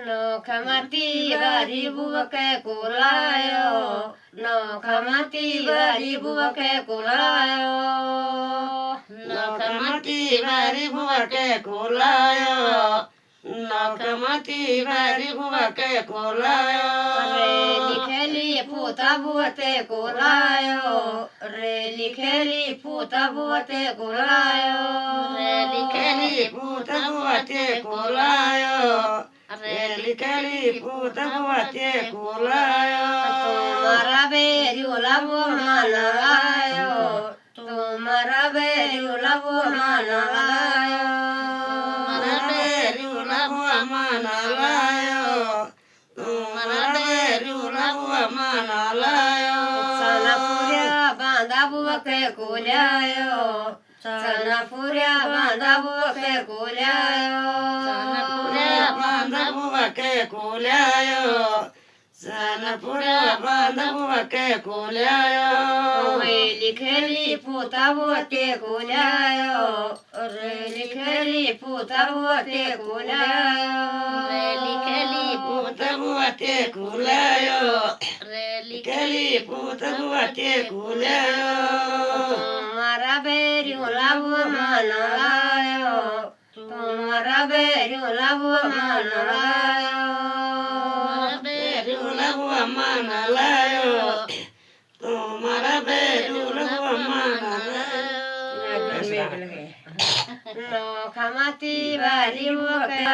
नखमाती बारी बुबके कोलायो नखमाती बारी बुबके कोलायो नखमती बारी बुबके कोलायो नखमती बारी बुबके कोलायो रेली खेली फूता बुअते कोलायो रेली खेली फूता बुअते कोलायो रेली खेली फूत बुअते कोलायो रेली खेली फूत बुअते कोलायो तुम्हारा बेरियोला वो मानलायो तुम्हारा बेरियोला वो मानलायो तुम्हारा बेरियोला वो मानलायो तुम्हारा बेरियोला वो मानलायो सनापुऱ्या बांधा बुवके कोल्यायो सनापुऱ्या बांधा बुवके कोल्यायो सनापुऱ्या बांधा बुवके कोल्यायो सनापुऱ्या बांधा बुवके कोल्यायो रेली खेली फूता बुवते कोल्यायो रेली खेली फूता बुवते कोल्यायो रेली खेली फूत बुवते कोल्यायो रेली खेली फूत बुवते कोल्यायो तुम्हारा बेरियोला वो मानलायो तुम्हारा बेरियोला वो मानलायो बेरियोला वो मानलायो तुम्हारा बेरियोला वो मानलायो नखमाती बारी बुबके